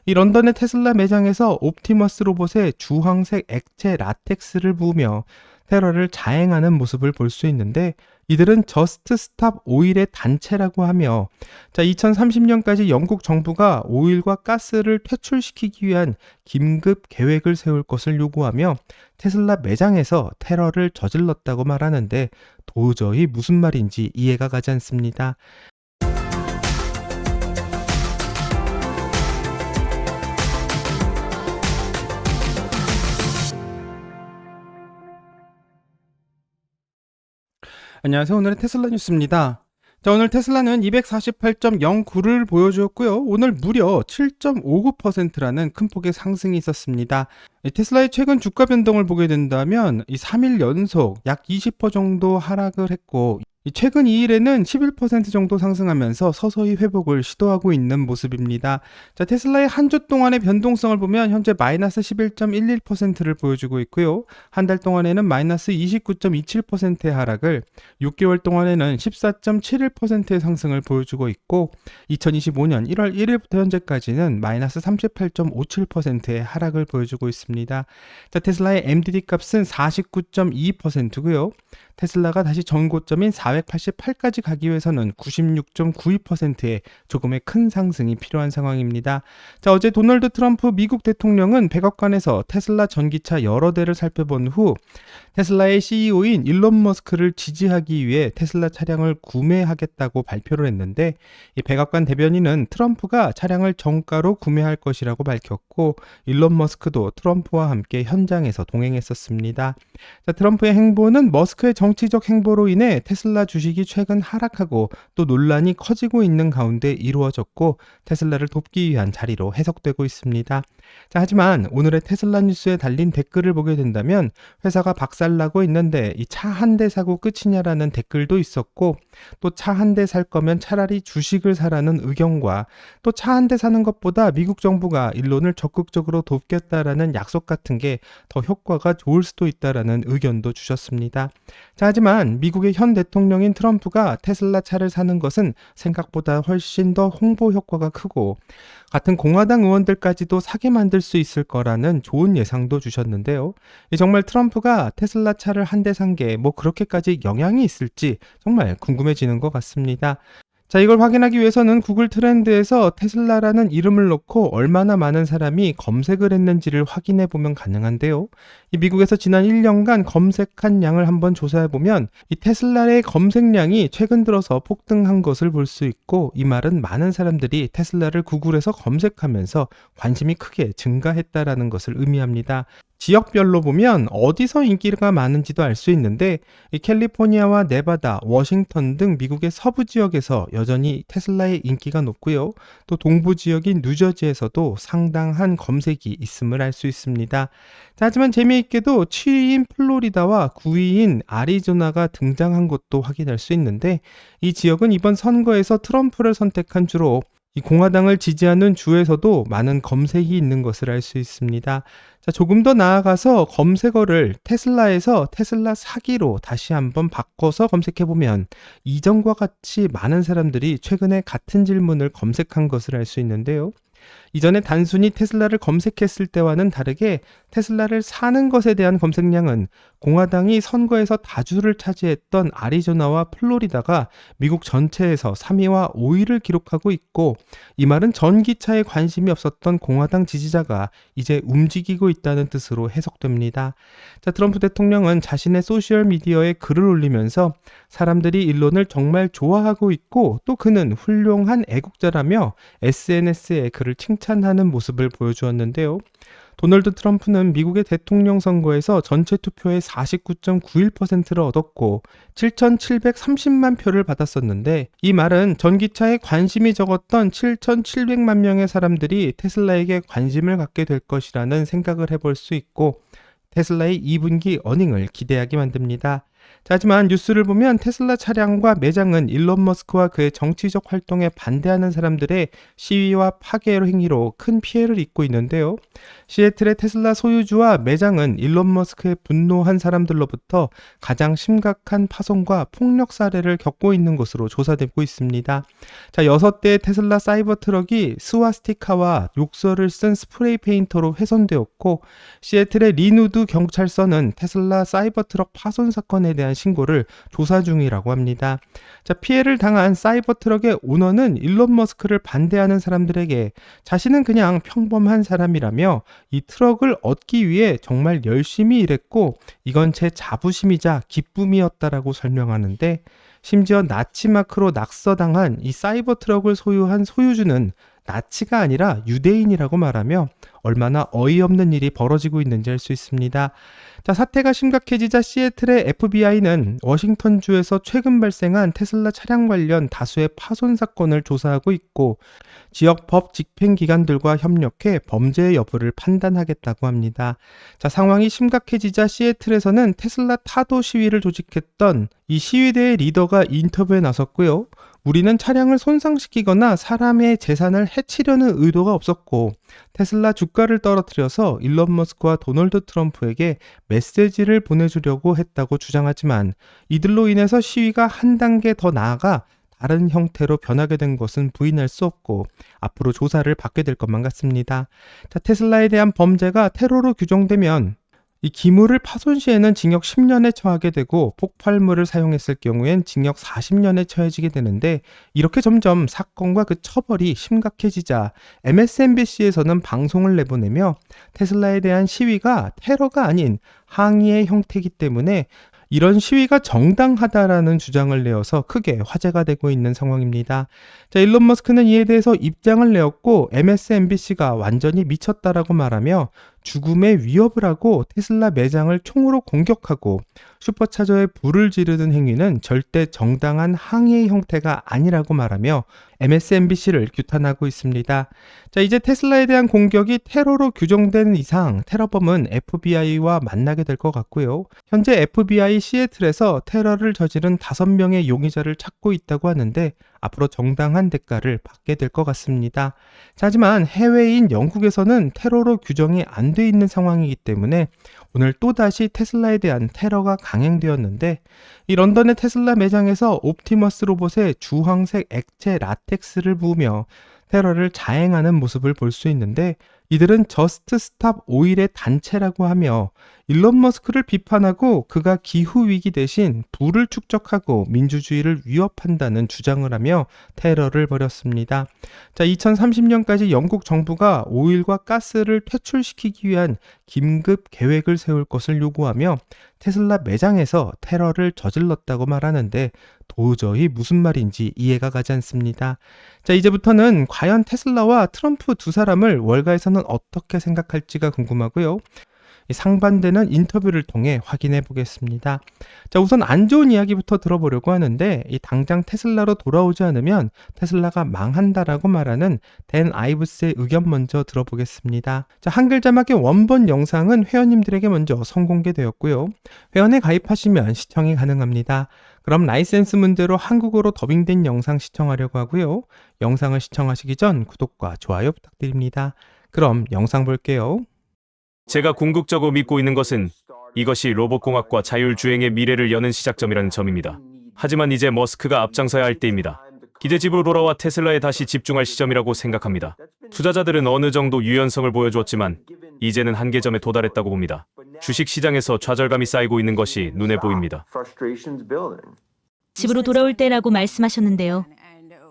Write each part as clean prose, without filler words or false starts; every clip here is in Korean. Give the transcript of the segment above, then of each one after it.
이 런던의 테슬라 매장에서 옵티머스 로봇에 주황색 액체 라텍스를 부으며 테러를 자행하는 모습을 볼 수 있는데, 이들은 저스트 스탑 오일의 단체라고 하며 2030년까지 영국 정부가 오일과 가스를 퇴출시키기 위한 긴급 계획을 세울 것을 요구하며 테슬라 매장에서 테러를 저질렀다고 말하는데, 도저히 무슨 말인지 이해가 가지 않습니다. 안녕하세요. 오늘의 테슬라 뉴스입니다. 오늘 테슬라는 248.09를 보여주었고요. 오늘 무려 7.59%라는 큰 폭의 상승이 있었습니다. 테슬라의 최근 주가 변동을 보게 된다면 이 3일 연속 약 20% 정도 하락을 했고, 최근 2일에는 11% 정도 상승하면서 서서히 회복을 시도하고 있는 모습입니다. 테슬라의 한 주 동안의 변동성을 보면 현재 마이너스 11.11%를 보여주고 있고요. 한 달 동안에는 마이너스 29.27%의 하락을, 6개월 동안에는 14.71%의 상승을 보여주고 있고, 2025년 1월 1일부터 현재까지는 마이너스 38.57%의 하락을 보여주고 있습니다. 테슬라의 MDD 값은 49.22%고요. 테슬라가 다시 전고점인 488까지 가기 위해서는 96.92%의 조금의 큰 상승이 필요한 상황입니다. 어제 도널드 트럼프 미국 대통령은 백악관에서 테슬라 전기차 여러 대를 살펴본 후 테슬라의 CEO인 일론 머스크를 지지하기 위해 테슬라 차량을 구매하겠다고 발표를 했는데, 이 백악관 대변인은 트럼프가 차량을 정가로 구매할 것이라고 밝혔고, 일론 머스크도 트럼프와 함께 현장에서 동행했었습니다. 트럼프의 행보는 머스크의 정치적 행보로 인해 테슬라 주식이 최근 하락하고 또 논란이 커지고 있는 가운데 이루어졌고, 테슬라를 돕기 위한 자리로 해석되고 있습니다. 하지만 오늘의 테슬라 뉴스에 달린 댓글을 보게 된다면 회사가 박살나고 있는데 이 차 한 대 사고 끝이냐라는 댓글도 있었고, 또 차 한 대 살 거면 차라리 주식을 사라는 의견과, 또 차 한 대 사는 것보다 미국 정부가 일론을 적극적으로 돕겠다라는 약속 같은 게 더 효과가 좋을 수도 있다라는 의견도 주셨습니다. 하지만 미국의 현 대통령인 트럼프가 테슬라 차를 사는 것은 생각보다 훨씬 더 홍보 효과가 크고, 같은 공화당 의원들까지도 사게 만들 수 있을 거라는 좋은 예상도 주셨는데요. 정말 트럼프가 테슬라 차를 한 대 산 게 뭐 그렇게까지 영향이 있을지 정말 궁금해지는 것 같습니다. 이걸 확인하기 위해서는 구글 트렌드에서 테슬라라는 이름을 넣고 얼마나 많은 사람이 검색을 했는지를 확인해 보면 가능한데요. 이 미국에서 지난 1년간 검색한 양을 한번 조사해 보면 이 테슬라의 검색량이 최근 들어서 폭등한 것을 볼 수 있고, 이 말은 많은 사람들이 테슬라를 구글에서 검색하면서 관심이 크게 증가했다라는 것을 의미합니다. 지역별로 보면 어디서 인기가 많은지도 알 수 있는데, 이 캘리포니아와 네바다, 워싱턴 등 미국의 서부 지역에서 여전히 테슬라의 인기가 높고요. 또 동부 지역인 뉴저지에서도 상당한 검색이 있음을 알 수 있습니다. 하지만 재미있게도 7위인 플로리다와 9위인 아리조나가 등장한 것도 확인할 수 있는데, 이 지역은 이번 선거에서 트럼프를 선택한 주로 이 공화당을 지지하는 주에서도 많은 검색이 있는 것을 알 수 있습니다. 조금 더 나아가서 검색어를 테슬라에서 테슬라 사기로 다시 한번 바꿔서 검색해보면 이전과 같이 많은 사람들이 최근에 같은 질문을 검색한 것을 알 수 있는데요. 이전에 단순히 테슬라를 검색했을 때와는 다르게 테슬라를 사는 것에 대한 검색량은 공화당이 선거에서 다주를 차지했던 아리조나와 플로리다가 미국 전체에서 3위와 5위를 기록하고 있고, 이 말은 전기차에 관심이 없었던 공화당 지지자가 이제 움직이고 있다는 뜻으로 해석됩니다. 트럼프 대통령은 자신의 소셜미디어에 글을 올리면서 사람들이 일론을 정말 좋아하고 있고, 또 그는 훌륭한 애국자라며 SNS에 그를 칭찬하는 모습을 보여주었는데요. 도널드 트럼프는 미국의 대통령 선거에서 전체 투표의 49.91%를 얻었고 7,730만 표를 받았었는데, 이 말은 전기차에 관심이 적었던 7,700만 명의 사람들이 테슬라에게 관심을 갖게 될 것이라는 생각을 해볼 수 있고, 테슬라의 2분기 어닝을 기대하게 만듭니다. 자, 하지만 뉴스를 보면 테슬라 차량과 매장은 일론 머스크와 그의 정치적 활동에 반대하는 사람들의 시위와 파괴 행위로 큰 피해를 입고 있는데요. 시애틀의 테슬라 소유주와 매장은 일론 머스크의 분노한 사람들로부터 가장 심각한 파손과 폭력 사례를 겪고 있는 것으로 조사되고 있습니다. 자, 6대의 테슬라 사이버 트럭이 스와스티카와 욕설을 쓴 스프레이 페인터로 훼손되었고, 시애틀의 리누드 경찰서는 테슬라 사이버 트럭 파손 사건에 대한 신고를 조사 중이라고 합니다. 자, 피해를 당한 사이버 트럭의 오너는 일론 머스크를 반대하는 사람들에게 자신은 그냥 평범한 사람이라며 이 트럭을 얻기 위해 정말 열심히 일했고 이건 제 자부심이자 기쁨이었다라고 설명하는데, 심지어 나치 마크로 낙서당한 이 사이버 트럭을 소유한 소유주는 나치가 아니라 유대인이라고 말하며 얼마나 어이없는 일이 벌어지고 있는지 알 수 있습니다. 자, 사태가 심각해지자 시애틀의 FBI는 워싱턴주에서 최근 발생한 테슬라 차량 관련 다수의 파손 사건을 조사하고 있고, 지역 법 집행기관들과 협력해 범죄의 여부를 판단하겠다고 합니다. 자, 상황이 심각해지자 시애틀에서는 테슬라 타도 시위를 조직했던 이 시위대의 리더가 인터뷰에 나섰고요. 우리는 차량을 손상시키거나 사람의 재산을 해치려는 의도가 없었고, 테슬라 주가를 떨어뜨려서 일론 머스크와 도널드 트럼프에게 메시지를 보내주려고 했다고 주장하지만, 이들로 인해서 시위가 한 단계 더 나아가 다른 형태로 변하게 된 것은 부인할 수 없고 앞으로 조사를 받게 될 것만 같습니다. 자, 테슬라에 대한 범죄가 테러로 규정되면 이 기물을 파손 시에는 징역 10년에 처하게 되고, 폭발물을 사용했을 경우엔 징역 40년에 처해지게 되는데, 이렇게 점점 사건과 그 처벌이 심각해지자 MSNBC에서는 방송을 내보내며 테슬라에 대한 시위가 테러가 아닌 항의의 형태이기 때문에 이런 시위가 정당하다라는 주장을 내어서 크게 화제가 되고 있는 상황입니다. 자, 일론 머스크는 이에 대해서 입장을 내었고, MSNBC가 완전히 미쳤다라고 말하며 죽음의 위협을 하고 테슬라 매장을 총으로 공격하고 슈퍼차저에 불을 지르는 행위는 절대 정당한 항의의 형태가 아니라고 말하며 MSNBC를 규탄하고 있습니다. 자, 이제 테슬라에 대한 공격이 테러로 규정되는 이상 테러범은 FBI와 만나게 될 것 같고요. 현재 FBI 시애틀에서 테러를 저지른 5명의 용의자를 찾고 있다고 하는데 앞으로 정당한 대가를 받게 될 것 같습니다. 자, 하지만 해외인 영국에서는 테러로 규정이 안 돼 있는 상황이기 때문에 오늘 또다시 테슬라에 대한 테러가 강행되었는데, 이 런던의 테슬라 매장에서 옵티머스 로봇에 주황색 액체 라텍스를 부으며 테러를 자행하는 모습을 볼 수 있는데, 이들은 저스트 스탑 오일의 단체라고 하며 일론 머스크를 비판하고 그가 기후위기 대신 불을 축적하고 민주주의를 위협한다는 주장을 하며 테러를 벌였습니다. 자, 2030년까지 영국 정부가 오일과 가스를 퇴출시키기 위한 긴급 계획을 세울 것을 요구하며 테슬라 매장에서 테러를 저질렀다고 말하는데 도저히 무슨 말인지 이해가 가지 않습니다. 자, 이제부터는 과연 테슬라와 트럼프 두 사람을 월가에서는 어떻게 생각할지가 궁금하고요. 상반되는 인터뷰를 통해 확인해 보겠습니다. 자, 우선 안 좋은 이야기부터 들어보려고 하는데, 이 당장 테슬라로 돌아오지 않으면 테슬라가 망한다라고 말하는 댄 아이브스의 의견 먼저 들어보겠습니다. 자, 한글 자막의 원본 영상은 회원님들에게 먼저 선공개되었고요. 회원에 가입하시면 시청이 가능합니다. 그럼 라이센스 문제로 한국어로 더빙된 영상 시청하려고 하고요. 영상을 시청하시기 전 구독과 좋아요 부탁드립니다. 그럼 영상 볼게요. 제가 궁극적으로 믿고 있는 것은 이것이 로봇공학과 자율주행의 미래를 여는 시작점이라는 점입니다. 하지만 이제 머스크가 앞장서야 할 때입니다. 기대집으로 돌아와 테슬라에 다시 집중할 시점이라고 생각합니다. 투자자들은 어느 정도 유연성을 보여주었지만 이제는 한계점에 도달했다고 봅니다. 주식시장에서 좌절감이 쌓이고 있는 것이 눈에 보입니다. 집으로 돌아올 때라고 말씀하셨는데요.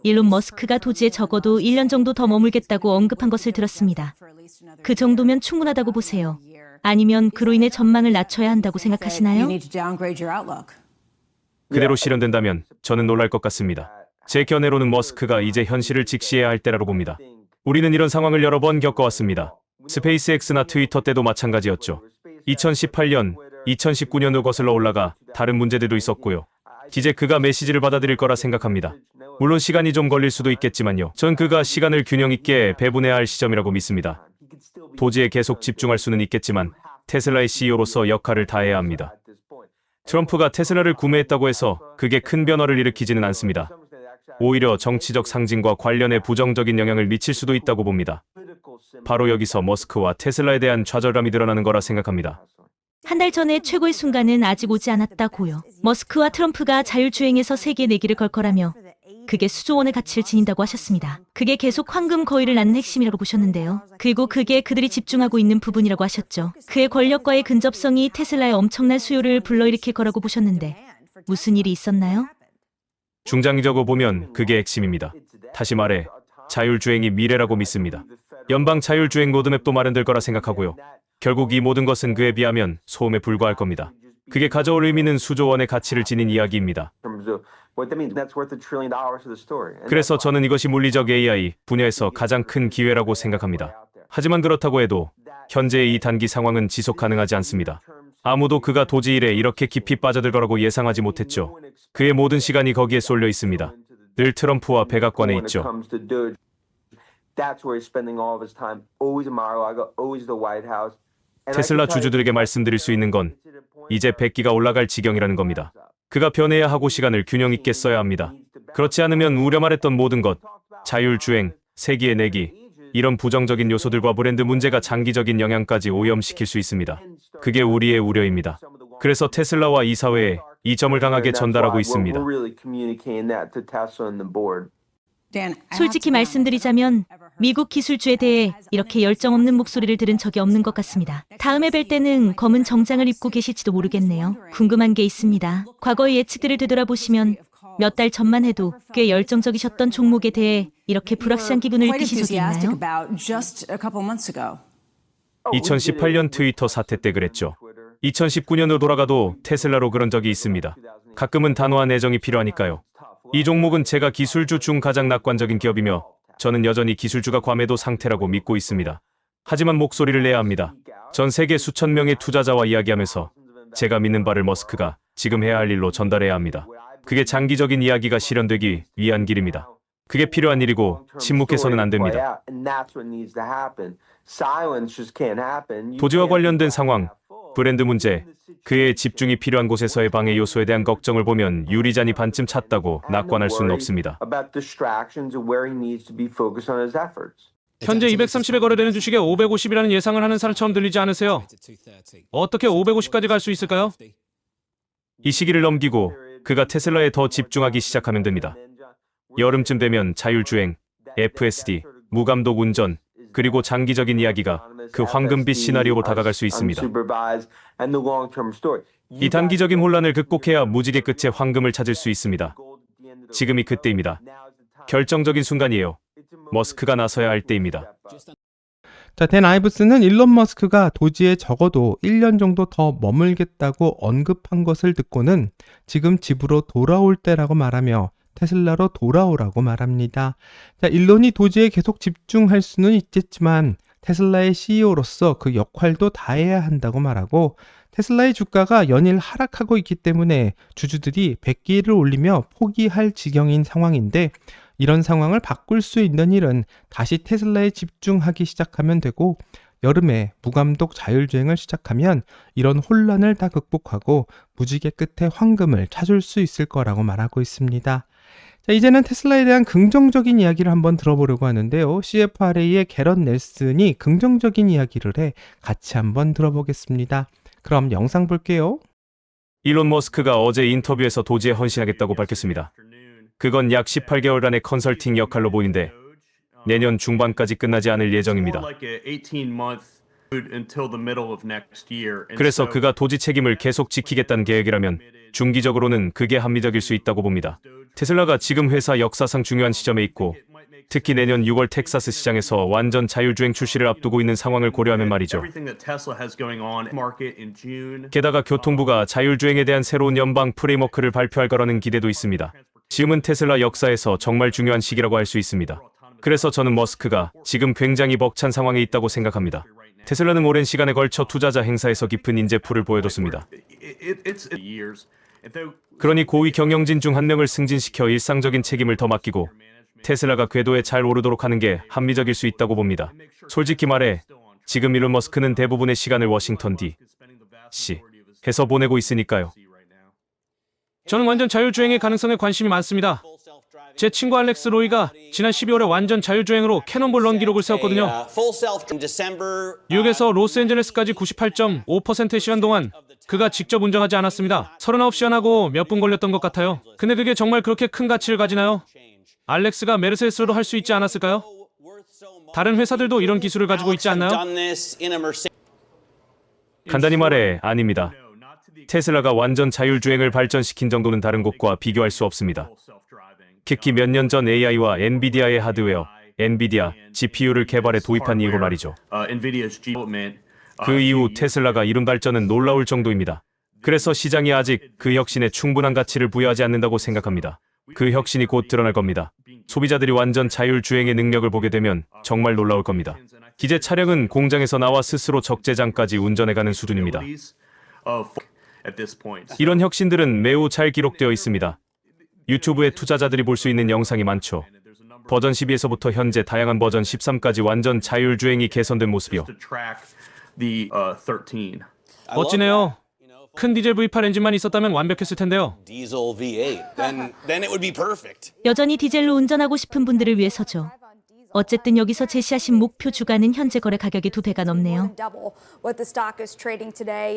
일론 머스크가 도지에 적어도 1년 정도 더 머물겠다고 언급한 것을 들었습니다. 그 정도면 충분하다고 보세요. 아니면 그로 인해 전망을 낮춰야 한다고 생각하시나요? 그대로 실현된다면 저는 놀랄 것 같습니다. 제 견해로는 머스크가 이제 현실을 직시해야 할 때라고 봅니다. 우리는 이런 상황을 여러 번 겪어왔습니다. 스페이스X나 트위터 때도 마찬가지였죠. 2018년, 2019년으로 거슬러 올라가 다른 문제들도 있었고요. 이제 그가 메시지를 받아들일 거라 생각합니다. 물론 시간이 좀 걸릴 수도 있겠지만요. 전 그가 시간을 균형 있게 배분해야 할 시점이라고 믿습니다. 도지에 계속 집중할 수는 있겠지만 테슬라의 CEO로서 역할을 다해야 합니다. 트럼프가 테슬라를 구매했다고 해서 그게 큰 변화를 일으키지는 않습니다. 오히려 정치적 상징과 관련해 부정적인 영향을 미칠 수도 있다고 봅니다. 바로 여기서 머스크와 테슬라에 대한 좌절감이 드러나는 거라 생각합니다. 한 달 전에 최고의 순간은 아직 오지 않았다고요. 머스크와 트럼프가 자율주행에서 세계 내기를 걸 거라며 그게 수조 원의 가치를 지닌다고 하셨습니다. 그게 계속 황금 거위를 낳는 핵심이라고 보셨는데요. 그리고 그게 그들이 집중하고 있는 부분이라고 하셨죠. 그의 권력과의 근접성이 테슬라의 엄청난 수요를 불러일으킬 거라고 보셨는데 무슨 일이 있었나요? 중장기적으로 보면 그게 핵심입니다. 다시 말해 자율주행이 미래라고 믿습니다. 연방 자율주행 로드맵도 마련될 거라 생각하고요. 결국 이 모든 것은 그에 비하면 소음에 불과할 겁니다. 그게 가져올 의미는 수조 원의 가치를 지닌 이야기입니다. 그래서 저는 이것이 물리적 AI 분야에서 가장 큰 기회라고 생각합니다. 하지만 그렇다고 해도 현재의 이 단기 상황은 지속 가능하지 않습니다. 아무도 그가 도지 일에 이렇게 깊이 빠져들 거라고 예상하지 못했죠. 그의 모든 시간이 거기에 쏠려 있습니다. 늘 트럼프와 백악관에 있죠. 테슬라 주주들에게 말씀드릴 수 있는 건 이제 100기가 올라갈 지경이라는 겁니다. 그가 변해야 하고 시간을 균형 있게 써야 합니다. 그렇지 않으면 우려 말했던 모든 것, 자율주행, 세기의 내기, 이런 부정적인 요소들과 브랜드 문제가 장기적인 영향까지 오염시킬 수 있습니다. 그게 우리의 우려입니다. 그래서 테슬라와 이 사회에 이 점을 강하게 전달하고 있습니다. 솔직히 말씀드리자면 미국 기술주에 대해 이렇게 열정 없는 목소리를 들은 적이 없는 것 같습니다. 다음에 뵐 때는 검은 정장을 입고 계실지도 모르겠네요. 궁금한 게 있습니다. 과거의 예측들을 되돌아보시면 몇 달 전만 해도 꽤 열정적이셨던 종목에 대해 이렇게 불확실한 기분을 느끼신 적이 있나요? 2018년 트위터 사태 때 그랬죠. 2019년으로 돌아가도 테슬라로 그런 적이 있습니다. 가끔은 단호한 애정이 필요하니까요. 이 종목은 제가 기술주 중 가장 낙관적인 기업이며 저는 여전히 기술주가 과매도 상태라고 믿고 있습니다. 하지만 목소리를 내야 합니다. 전 세계 수천 명의 투자자와 이야기하면서 제가 믿는 바를 머스크가 지금 해야 할 일로 전달해야 합니다. 그게 장기적인 이야기가 실현되기 위한 길입니다. 그게 필요한 일이고 침묵해서는 안 됩니다. 도지와 관련된 상황, 브랜드 문제, 그의 집중이 필요한 곳에서의 방해 요소에 대한 걱정을 보면 유리잔이 반쯤 찼다고 낙관할 수는 없습니다. 현재 230에 거래되는 주식에 550이라는 예상을 하는 사람 처음 들리지 않으세요? 어떻게 550까지 갈 수 있을까요? 이 시기를 넘기고 그가 테슬라에 더 집중하기 시작하면 됩니다. 여름쯤 되면 자율주행, FSD, 무감독 운전, 그리고 장기적인 이야기가 그 황금빛 시나리오로 다가갈 수 있습니다. 이 단기적인 혼란을 극복해야 무지개 끝에 황금을 찾을 수 있습니다. 지금이 그때입니다. 결정적인 순간이에요. 머스크가 나서야 할 때입니다. 자, 댄 아이브스는 일론 머스크가 도지에 적어도 1년 정도 더 머물겠다고 언급한 것을 듣고는 지금 집으로 돌아올 때라고 말하며 테슬라로 돌아오라고 말합니다. 자, 일론이 도지에 계속 집중할 수는 있겠지만 테슬라의 CEO로서 그 역할도 다해야 한다고 말하고 테슬라의 주가가 연일 하락하고 있기 때문에 주주들이 100기를 올리며 포기할 지경인 상황인데 이런 상황을 바꿀 수 있는 일은 다시 테슬라에 집중하기 시작하면 되고 여름에 무감독 자율주행을 시작하면 이런 혼란을 다 극복하고 무지개 끝에 황금을 찾을 수 있을 거라고 말하고 있습니다. 자, 이제는 테슬라에 대한 긍정적인 이야기를 한번 들어보려고 하는데요. CFRA의 게런 넬슨이 긍정적인 이야기를 해 같이 한번 들어보겠습니다. 그럼 영상 볼게요. 일론 머스크가 어제 인터뷰에서 도지에 헌신하겠다고 밝혔습니다. 그건 약 18개월간의 컨설팅 역할로 보이는데 내년 중반까지 끝나지 않을 예정입니다. 그래서 그가 도지 책임을 계속 지키겠다는 계획이라면 중기적으로는 그게 합리적일 수 있다고 봅니다. 테슬라가 지금 회사 역사상 중요한 시점에 있고 특히 내년 6월 텍사스 시장에서 완전 자율주행 출시를 앞두고 있는 상황을 고려하면 말이죠. 게다가 교통부가 자율주행에 대한 새로운 연방 프레임워크를 발표할 거라는 기대도 있습니다. 지금은 테슬라 역사에서 정말 중요한 시기라고 할 수 있습니다. 그래서 저는 머스크가 지금 굉장히 벅찬 상황에 있다고 생각합니다. 테슬라는 오랜 시간에 걸쳐 투자자 행사에서 깊은 인재풀을 보여뒀습니다. 그러니 고위 경영진 중 한 명을 승진시켜 일상적인 책임을 더 맡기고 테슬라가 궤도에 잘 오르도록 하는 게 합리적일 수 있다고 봅니다. 솔직히 말해 지금 일론 머스크는 대부분의 시간을 워싱턴 D.C. 해서 보내고 있으니까요. 저는 완전 자율주행의 가능성에 관심이 많습니다. 제 친구 알렉스 로이가 지난 12월에 완전 자율주행으로 캐논볼 런 기록을 세웠거든요. 뉴욕에서 로스앤젤레스까지 98.5%의 시간 동안 그가 직접 운전하지 않았습니다. 39시간하고 몇 분 걸렸던 것 같아요. 근데 그게 정말 그렇게 큰 가치를 가지나요? 알렉스가 메르세데스로도 할 수 있지 않았을까요? 다른 회사들도 이런 기술을 가지고 있지 않나요? 간단히 말해 아닙니다. 테슬라가 완전 자율주행을 발전시킨 정도는 다른 곳과 비교할 수 없습니다. 특히 몇 년 전 AI와 엔비디아의 하드웨어, 엔비디아 GPU를 개발해 도입한 이후로 말이죠. 그 이후 테슬라가 이룬 발전은 놀라울 정도입니다. 그래서 시장이 아직 그 혁신에 충분한 가치를 부여하지 않는다고 생각합니다. 그 혁신이 곧 드러날 겁니다. 소비자들이 완전 자율주행의 능력을 보게 되면 정말 놀라울 겁니다. 기재 차량은 공장에서 나와 스스로 적재장까지 운전해가는 수준입니다. 이런 혁신들은 매우 잘 기록되어 있습니다. 유튜브에 투자자들이 볼 수 있는 영상이 많죠. 버전 12에서부터 현재 다양한 버전 13까지 완전 자율주행이 개선된 모습이요. 멋지네요. 큰 디젤 V8 엔진만 있었다면 완벽했을 텐데요. 여전히 디젤로 운전하고 싶은 분들을 위해서죠. 어쨌든 여기서 제시하신 목표 주가는 현재 거래 가격의 2배가 넘네요.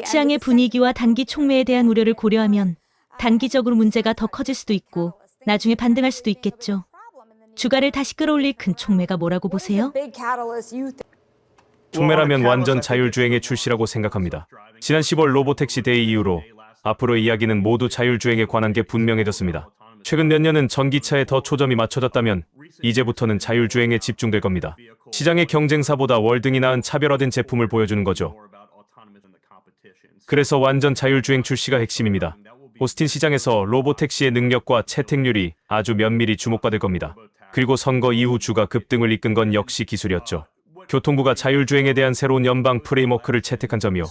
시장의 분위기와 단기 촉매에 대한 우려를 고려하면 단기적으로 문제가 더 커질 수도 있고 나중에 반등할 수도 있겠죠. 주가를 다시 끌어올릴 큰 촉매가 뭐라고 보세요? 촉매라면 완전 자율주행의 출시라고 생각합니다. 지난 10월 로보택시 데이 이후로 앞으로의 이야기는 모두 자율주행에 관한 게 분명해졌습니다. 최근 몇 년은 전기차에 더 초점이 맞춰졌다면 이제부터는 자율주행에 집중될 겁니다. 시장의 경쟁사보다 월등히 나은 차별화된 제품을 보여주는 거죠. 그래서 완전 자율주행 출시가 핵심입니다. 오스틴 시장에서 로보택시의 능력과 채택률이 아주 면밀히 주목받을 겁니다. 그리고 선거 이후 주가 급등을 이끈 건 역시 기술이었죠. 교통부가 자율주행에 대한 새로운 연방 프레임워크를 채택한 점이요.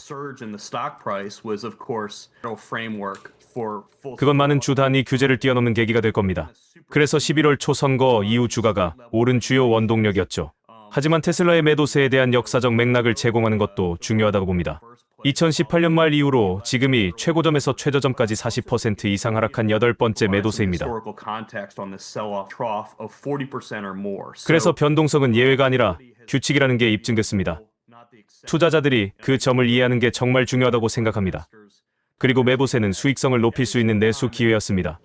그건 많은 주 단위 규제를 뛰어넘는 계기가 될 겁니다. 그래서 11월 초 선거 이후 주가가 오른 주요 원동력이었죠. 하지만 테슬라의 매도세에 대한 역사적 맥락을 제공하는 것도 중요하다고 봅니다. 2018년 말 이후로 지금이 최고점에서 최저점까지 40% 이상 하락한 8번째 매도세입니다. 그래서 변동성은 예외가 아니라 규칙이라는 게 입증됐습니다. 투자자들이 그 점을 이해하는 게 정말 중요하다고 생각합니다. 그리고 매도세는 수익성을 높일 수 있는 내수 기회였습니다.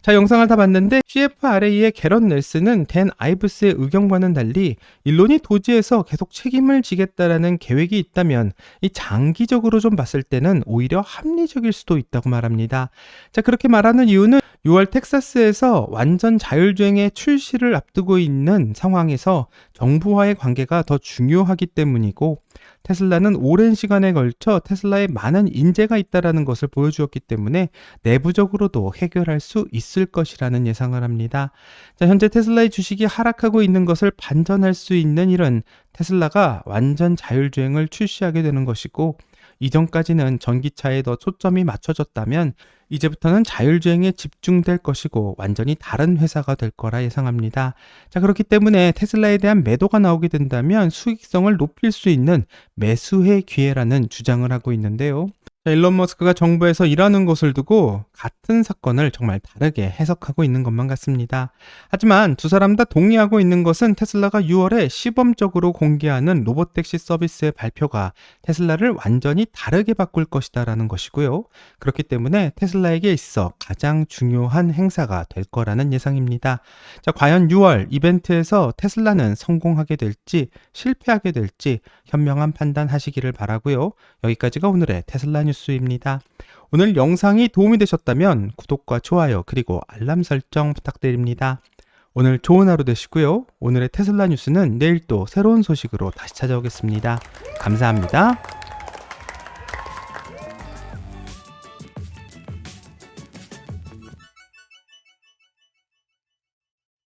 자, 영상을 다 봤는데 CFRA의 게런 넬슨은 댄 아이브스의 의견과는 달리 일론이 도지에서 계속 책임을 지겠다라는 계획이 있다면 이 장기적으로 좀 봤을 때는 오히려 합리적일 수도 있다고 말합니다. 자, 그렇게 말하는 이유는 6월 텍사스에서 완전 자율주행의 출시를 앞두고 있는 상황에서 정부와의 관계가 더 중요하기 때문이고, 테슬라는 오랜 시간에 걸쳐 테슬라에 많은 인재가 있다는 것을 보여주었기 때문에 내부적으로도 해결할 수 있을 것이라는 예상을 합니다. 자, 현재 테슬라의 주식이 하락하고 있는 것을 반전할 수 있는 일은 테슬라가 완전 자율주행을 출시하게 되는 것이고, 이전까지는 전기차에 더 초점이 맞춰졌다면 이제부터는 자율주행에 집중될 것이고 완전히 다른 회사가 될 거라 예상합니다. 자, 그렇기 때문에 테슬라에 대한 매도가 나오게 된다면 수익성을 높일 수 있는 매수의 기회라는 주장을 하고 있는데요. 자, 일론 머스크가 정부에서 일하는 것을 두고 같은 사건을 정말 다르게 해석하고 있는 것만 같습니다. 하지만 두 사람 다 동의하고 있는 것은 테슬라가 6월에 시범적으로 공개하는 로보택시 서비스의 발표가 테슬라를 완전히 다르게 바꿀 것이다라는 것이고요. 그렇기 때문에 테슬라에게 있어 가장 중요한 행사가 될 거라는 예상입니다. 자, 과연 6월 이벤트에서 테슬라는 성공하게 될지 실패하게 될지 현명한 판단하시기를 바라고요. 여기까지가 오늘의 테슬라 뉴스입니다. 오늘 영상이 도움이 되셨다면 구독과 좋아요 그리고 알람 설정 부탁드립니다. 오늘 좋은 하루 되시고요. 오늘의 테슬라 뉴스는 내일 또 새로운 소식으로 다시 찾아오겠습니다. 감사합니다.